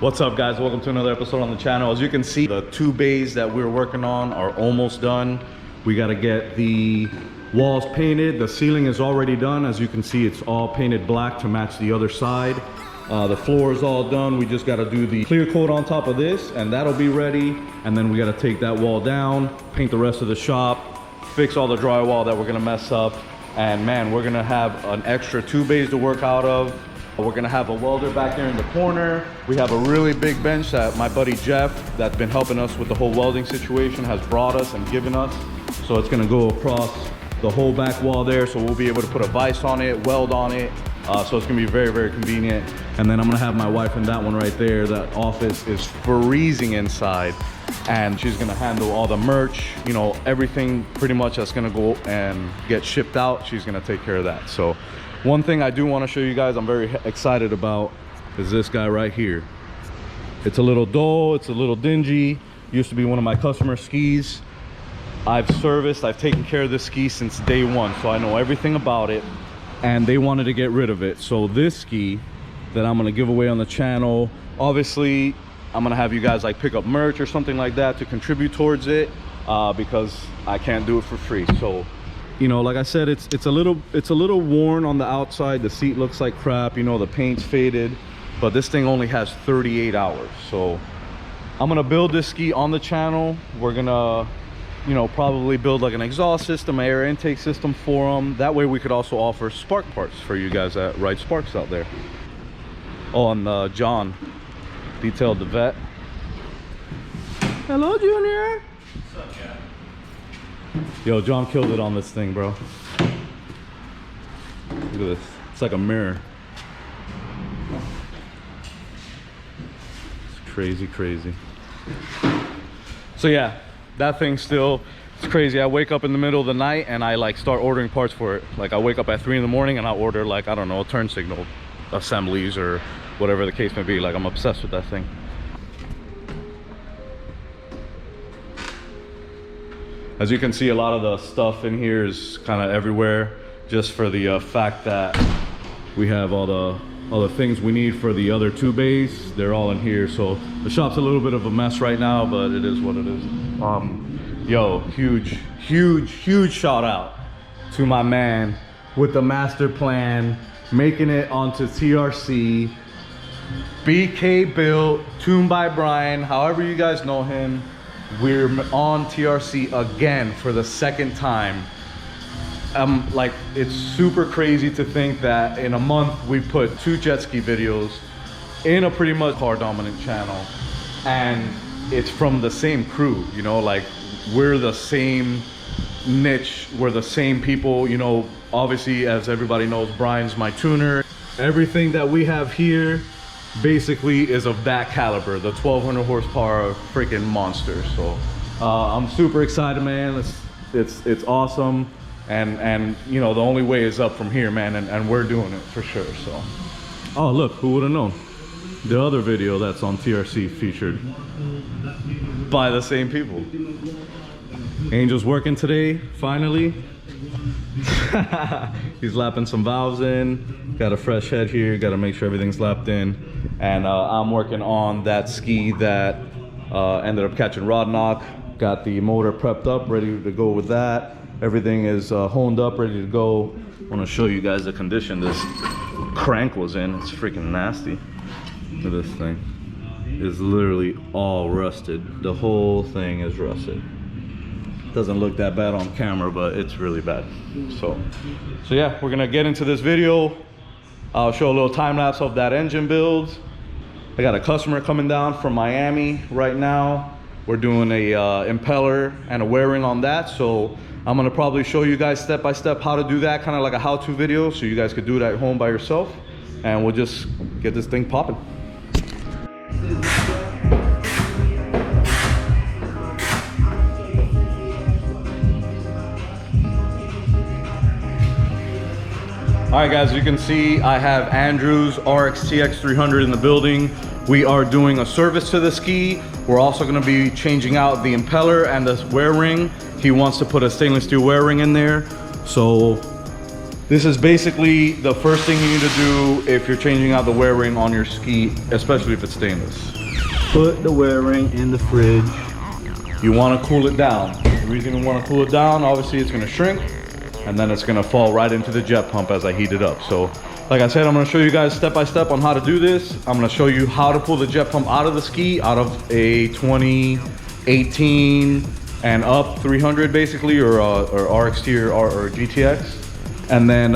What's up, guys? Welcome to another episode on the channel. As you can see, the two bays that we're working on are almost done. We got to get the walls painted. The ceiling is already done. As you can see, it's all painted black to match the other side. The floor is all done. We just got to do the clear coat on top of this, and that'll be ready. And then we got to take that wall down, paint the rest of the shop, fix all the drywall that we're gonna mess up. And man, we're gonna have an extra 2 bays to work out of. We're gonna have a welder back there in the corner. We have a really big bench that my buddy Jeff, that's been helping us with the whole welding situation, has brought us and given us. So it's gonna go across the whole back wall there. So we'll be able to put a vise on it, weld on it. So it's gonna be very, very convenient. And then I'm gonna have my wife in that one right there. That office is freezing inside. And she's gonna handle all the merch, you know, everything pretty much that's gonna go and get shipped out. She's gonna take care of that. So one thing I do want to show you guys I'm very excited about is this guy right here. It's a little dull, it's a little dingy. Used to be one of my customer skis. I've taken care of this ski since day one, so I know everything about it, and they wanted to get rid of it. So this ski that I'm gonna give away on the channel, obviously I'm gonna have you guys like pick up merch or something like that to contribute towards it, because I can't do it for free. So, you know, like I said, it's a little worn on the outside. The seat looks like crap, you know, the paint's faded, but this thing only has 38 hours. So I'm gonna build this ski on the channel. We're gonna, you know, probably build like an exhaust system, air intake system for them. That way we could also offer spark parts for you guys that ride sparks out there. Oh, and John detailed the vet. Hello, Junior. What's up, Jack? Yo, John killed it on this thing, bro. Look at this. It's like a mirror. It's crazy, crazy. So yeah, that thing still, it's crazy. I wake up in the middle of the night and I like start ordering parts for it. Like I wake up at 3 in the morning and I order like, I don't know, turn signal assemblies or whatever the case may be. Like I'm obsessed with that thing. As you can see, a lot of the stuff in here is kind of everywhere, just for the fact that we have all the things we need for the other 2 bays. They're all in here, so the shop's a little bit of a mess right now, but it is what it is. Yo, huge shout out to my man with the master plan, making it onto TRC, BK built, tuned by Brian, however you guys know him. We're on TRC again for the 2nd time. Like, it's super crazy to think that in a month we put 2 jet ski videos in a pretty much car dominant channel, and it's from the same crew, you know, like we're the same niche, we're the same people, you know. Obviously, as everybody knows, Brian's my tuner. Everything that we have here basically is of that caliber, the 1200 horsepower freaking monster. So I'm super excited, man. It's awesome, and you know, the only way is up from here, man, and we're doing it for sure. So, oh look, who would have known, the other video that's on TRC featured by the same people. Angel's working today finally. He's lapping some valves in, got a fresh head here, got to make sure everything's lapped in. And I'm working on that ski that ended up catching rod knock. Got the motor prepped up, ready to go with that. Everything is honed up, ready to go. I want to show you guys the condition this crank was in. It's freaking nasty. Look at this thing. It's literally all rusted. The whole thing is rusted. Doesn't look that bad on camera, but it's really bad. So yeah, we're gonna get into this video. I'll show a little time lapse of that engine build. I got a customer coming down from Miami right now. We're doing a impeller and a wearing on that, so I'm gonna probably show you guys step by step how to do that, kind of like a how-to video, so you guys could do it at home by yourself, and we'll just get this thing popping. All right, guys, you can see I have Andrew's RX TX 300 in the building. We are doing a service to the ski. We're also gonna be changing out the impeller and the wear ring. He wants to put a stainless steel wear ring in there. So This is basically the first thing you need to do if you're changing out the wear ring on your ski, especially if it's stainless. Put the wear ring in the fridge. You want to cool it down. The reason you want to cool it down, obviously it's going to shrink, and then it's going to fall right into the jet pump as I heat it up. So like I said, I'm going to show you guys step by step on how to do this. I'm going to show you how to pull the jet pump out of the ski, out of a 2018 and up 300 basically, or RXT or GTX. And then,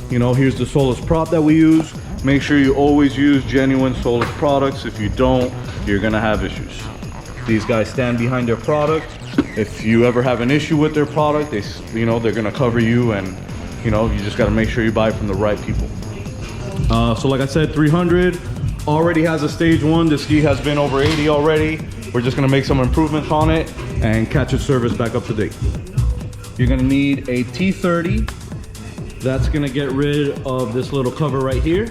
you know, here's the Solus prop that we use. Make sure you always use genuine Solus products. If you don't, you're gonna have issues. These guys stand behind their product. If you ever have an issue with their product, you know, they're gonna cover you, and you know, you just gotta make sure you buy from the right people. So like I said, 300 already has a stage 1. The ski has been over 80 already. We're just gonna make some improvements on it and catch its service back up to date. You're gonna need a T30. That's gonna get rid of this little cover right here.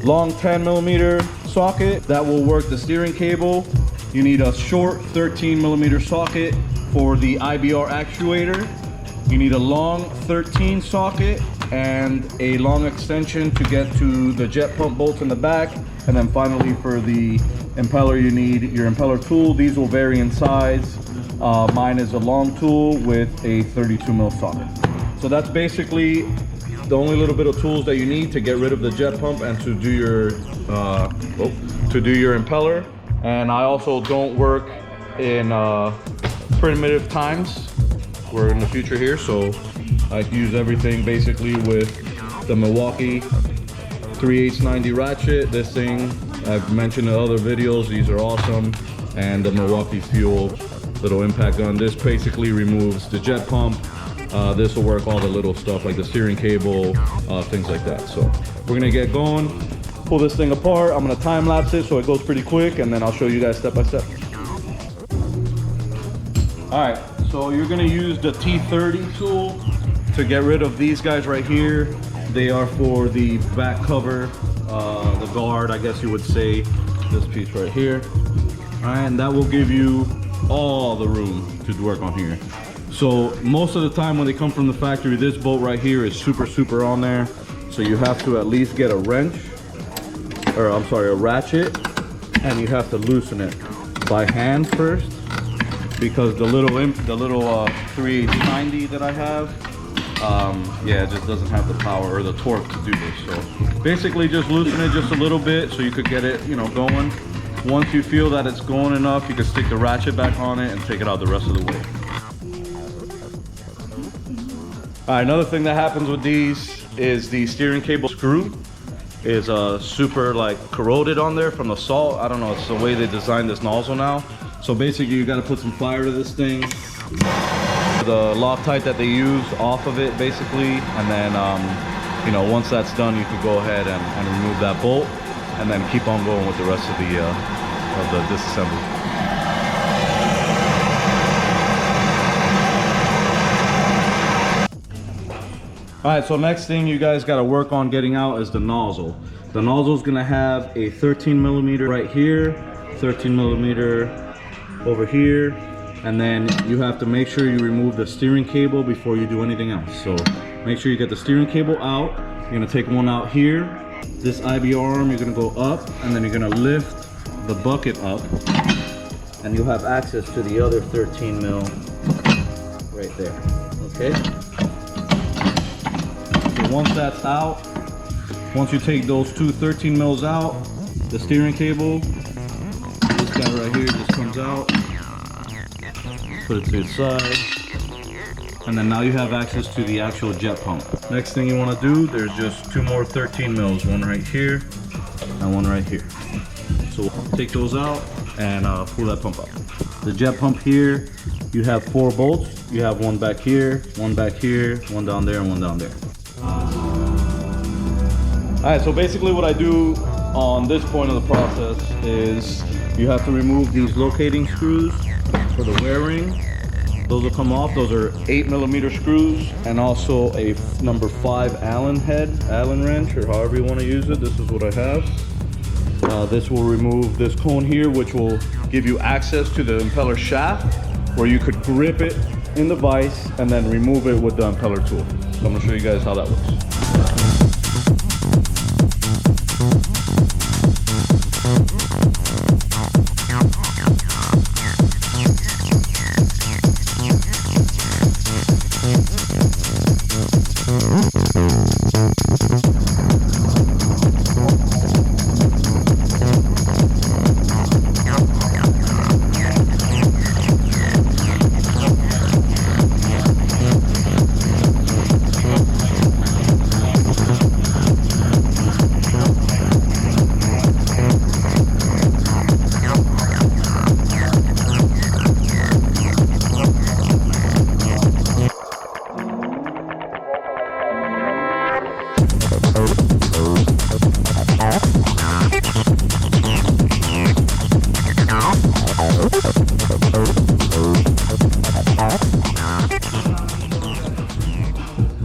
Long 10mm socket that will work the steering cable. You need a short 13mm socket for the IBR actuator. You need a long 13 socket and a long extension to get to the jet pump bolts in the back. And then finally, for the impeller, you need your impeller tool. These will vary in size. Mine is a long tool with a 32mm socket. So that's basically the only little bit of tools that you need to get rid of the jet pump and to do your impeller. And I also don't work in primitive times. We're in the future here, so I use everything basically with the Milwaukee 3/890 ratchet. This thing I've mentioned in other videos. These are awesome. And the Milwaukee Fuel little impact gun. This basically removes the jet pump. This will work all the little stuff like the steering cable, things like that. So we're gonna get going, pull this thing apart. I'm gonna time lapse it so it goes pretty quick, and then I'll show you guys step by step. All right, so you're gonna use the T30 tool to get rid of these guys right here. They are for the back cover, the guard, I guess you would say, this piece right here. All right, and that will give you all the room to work on here. So most of the time when they come from the factory, this bolt right here is super on there. So you have to at least get a wrench, or I'm sorry, a ratchet, and you have to loosen it by hand first, because the little 3/890 that I have, yeah, it just doesn't have the power or the torque to do this. So basically just loosen it just a little bit so you could get it, you know, going. Once you feel that it's going enough, you can stick the ratchet back on it and take it out the rest of the way. All right, another thing that happens with these is the steering cable screw is super like corroded on there from the salt. I don't know, it's the way they designed this nozzle now. So basically you got to put some fire to this thing. The Loctite that they use off of it basically, and then you know, once that's done, you could go ahead and remove that bolt, and then keep on going with the rest of the disassembly. All right, so next thing you guys got to work on getting out is the nozzle. The nozzle is going to have a 13mm right here, 13mm over here, and then you have to make sure you remove the steering cable before you do anything else. So make sure you get the steering cable out. You're going to take one out here. This IB arm, you're going to go up, and then you're going to lift the bucket up, and you'll have access to the other 13mm right there. Okay? Once that's out, once you take those two 13mm out, the steering cable, this guy right here just comes out, put it to its side, and then now you have access to the actual jet pump. Next thing you want to do, there's just two more 13mm, one right here and one right here. So take those out and pull that pump out. The jet pump here, you have 4 bolts. You have one back here, one down there, and one down there. Alright, so basically what I do on this point of the process is you have to remove these locating screws for the wear ring. Those will come off. Those are 8mm screws, and also a number 5 Allen wrench, or however you want to use it. This is what I have. This will remove this cone here, which will give you access to the impeller shaft, where you could grip it in the vise and then remove it with the impeller tool. So I'm gonna show you guys how that works.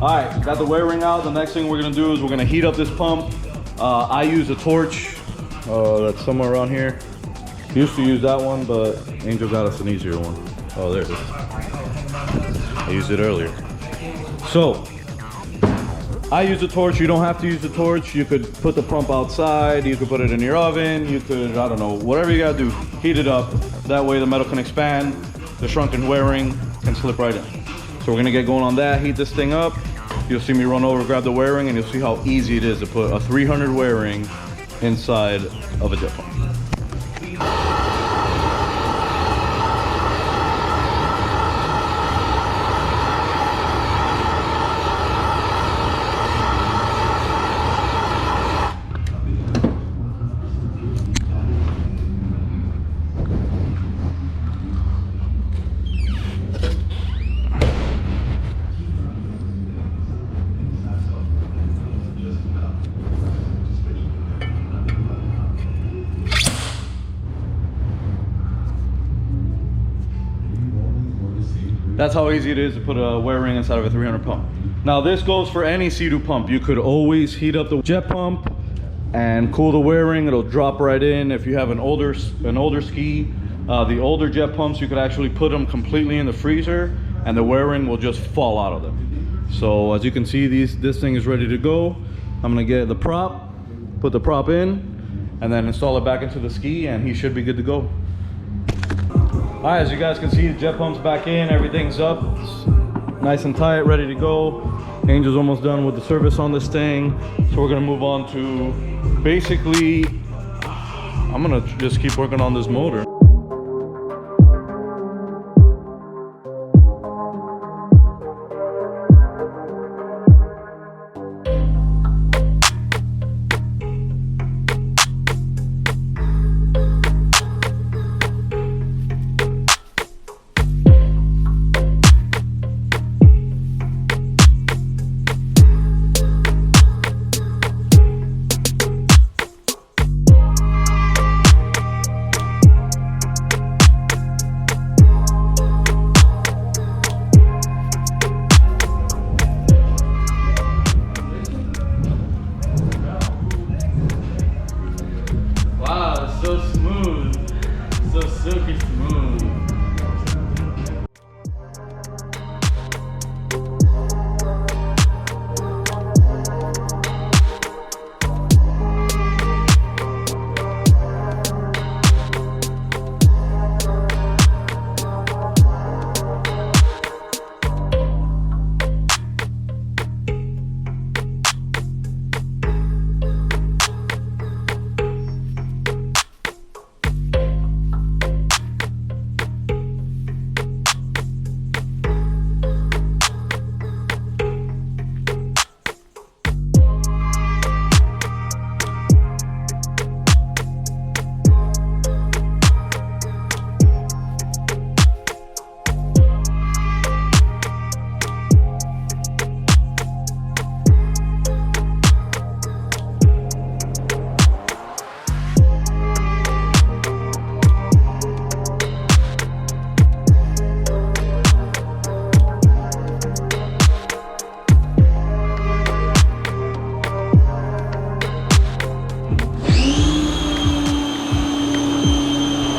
Alright, got the wear ring out. The next thing we're gonna do is we're gonna heat up this pump. I use a torch that's somewhere around here. Used to use that one, but Angel got us an easier one. Oh, there it is. I used it earlier. So, I use a torch. You don't have to use the torch. You could put the pump outside. You could put it in your oven. You could, I don't know, whatever you gotta do. Heat it up. That way the metal can expand. The shrunken wear ring can slip right in. So we're gonna get going on that, heat this thing up. You'll see me run over, grab the wear ring, and you'll see how easy it is to put a 300 wear ring inside of a jet pump. That's how easy it is to put a wear ring inside of a 300 pump. Now this goes for any Seadoo pump. You could always heat up the jet pump and cool the wear ring. It'll drop right in. If you have an older ski, the older jet pumps, you could actually put them completely in the freezer and the wear ring will just fall out of them. So as you can see, this thing is ready to go. I'm gonna get the prop, put the prop in, and then install it back into the ski, and he should be good to go. All right, as you guys can see, the jet pump's back in, everything's up, it's nice and tight, ready to go. Angel's almost done with the service on this thing. So we're gonna move on to basically, I'm gonna just keep working on this motor.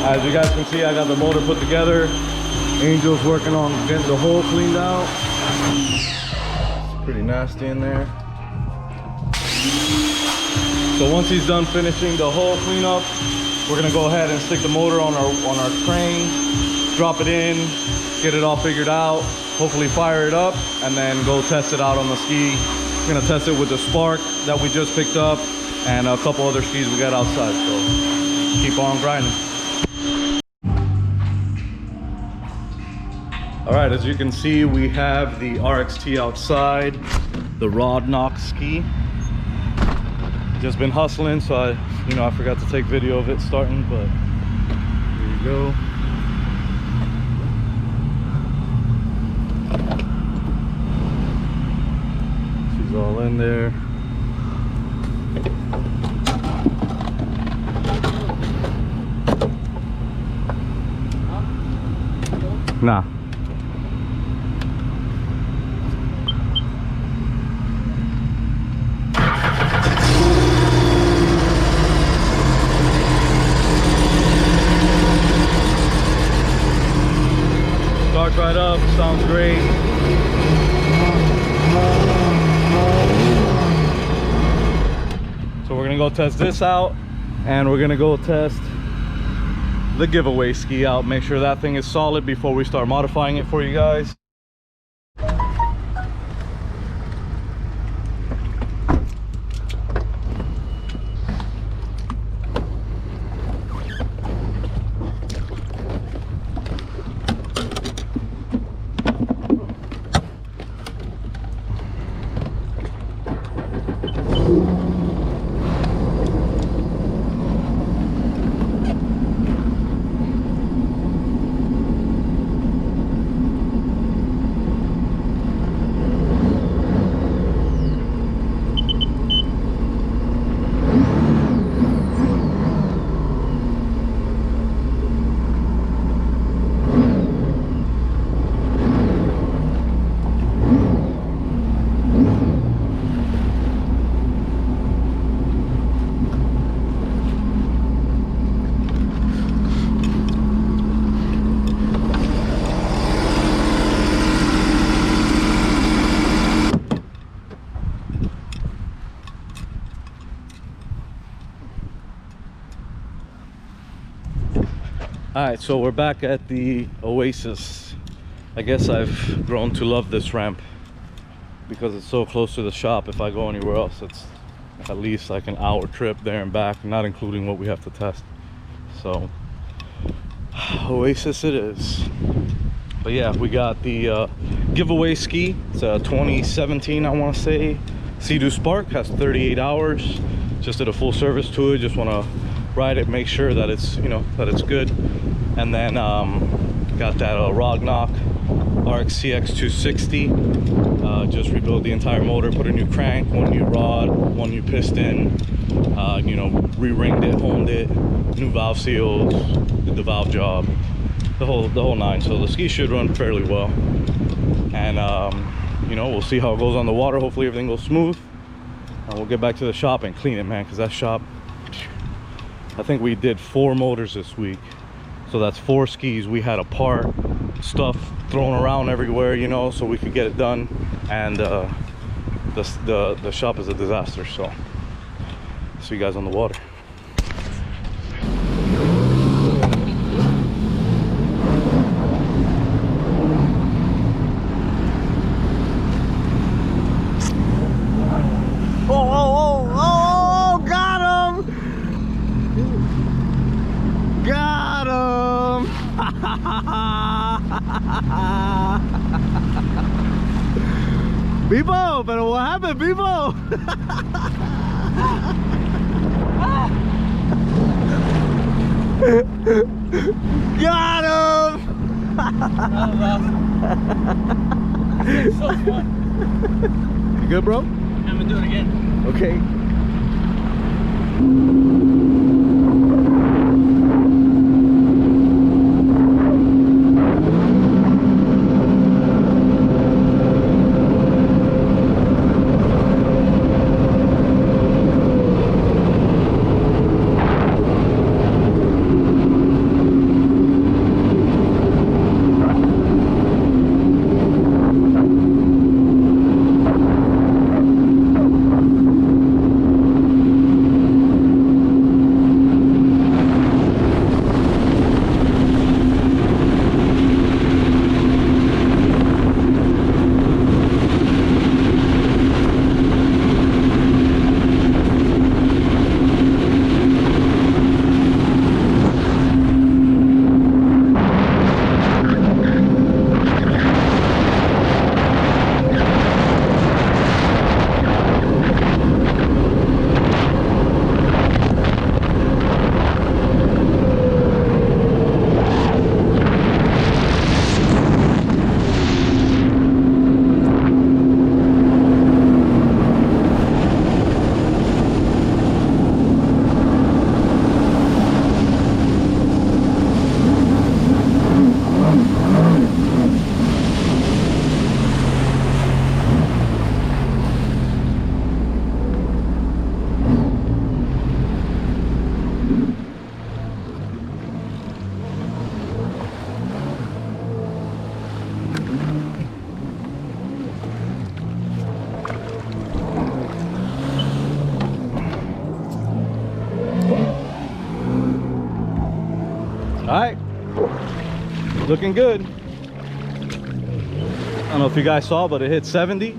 As you guys can see, I got the motor put together. Angel's working on getting the hole cleaned out. It's pretty nasty in there. So once he's done finishing the hole cleanup, we're gonna go ahead and stick the motor on our crane, drop it in, get it all figured out, hopefully fire it up, and then go test it out on the ski. We're gonna test it with the Spark that we just picked up and a couple other skis we got outside. So keep on grinding. All right, as you can see, we have the RXT outside, the Rod Knock ski. Just been hustling, so I forgot to take video of it starting, but here you go. She's all in there. Nah. Starts right up, sounds great. So we're gonna go test this out, and we're gonna go test the giveaway ski out. Make sure that thing is solid before we start modifying it for you guys. All right, so we're back at the Oasis. I guess I've grown to love this ramp because it's so close to the shop. If I go anywhere else, it's at least like an hour trip there and back, not including what we have to test. So Oasis it is. But yeah, we got the giveaway ski. It's a 2017, I want to say, Seadoo Spark. Has 38 hours. Just did a full service to it. Just want to ride it, make sure that it's that it's good. And then got that Rod Knock RXCX 260. Just rebuilt the entire motor, put a new crank, one new rod, one new piston, re-ringed it, honed it, new valve seals, did the valve job, the whole nine. So the ski should run fairly well, and we'll see how it goes on the water. Hopefully everything goes smooth, and we'll get back to the shop and clean it, man, because that shop, I think we did 4 motors this week. So that's 4 skis we had apart, stuff thrown around everywhere, so we could get it done. And the shop is a disaster. So see you guys on the water. Oh, got him! Got him! Bibo, pero what happened, Bibo? Got him! That was awesome. It's so fun. You good, bro? I'm gonna do it again. Okay. looking good. I don't know if you guys saw, but it hit 70.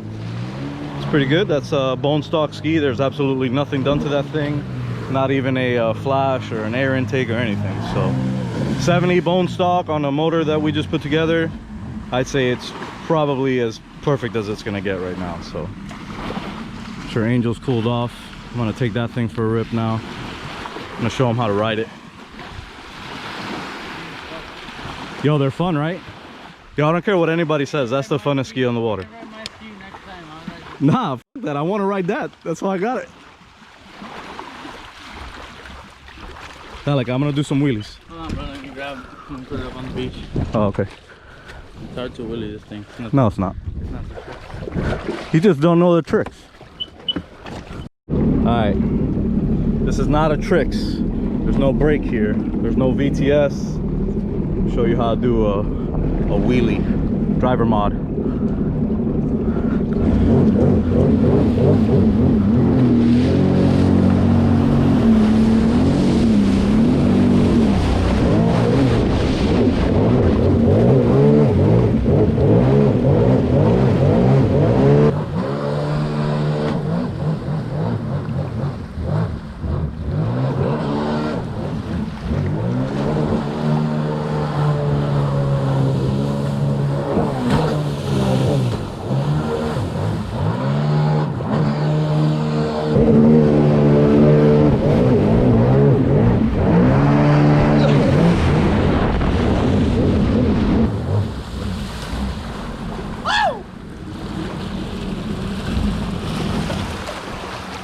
It's pretty good. That's a bone stock ski. There's absolutely nothing done to that thing, not even a flash or an air intake or anything. So 70 bone stock on a motor that we just put together. I'd say it's probably as perfect as it's gonna get right now. So I'm sure Angel's cooled off. I'm gonna take that thing for a rip now. I'm gonna show him how to ride it. Yo, they're fun, right? Yo, I don't care what anybody says. That's the funnest ski on the water. Nah, f that. I want to ride that. That's why I got it. Now, like, I'm gonna do some wheelies. Hold on, brother. You grab and put it up on the beach. Oh, okay. It's hard to wheelie this thing. No, it's not. It's not the trick. You just don't know the tricks. All right. This is not a tricks. There's no brake here. There's no VTS. Show you how to do a wheelie driver mod.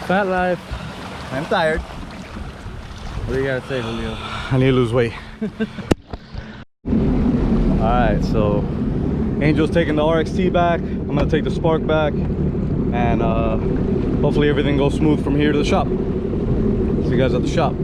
Fat life. I'm tired. What do you gotta say, Julio? I need to lose weight. Alright, so Angel's taking the RXT back. I'm gonna take the Spark back, and hopefully everything goes smooth from here to the shop. See you guys at the shop.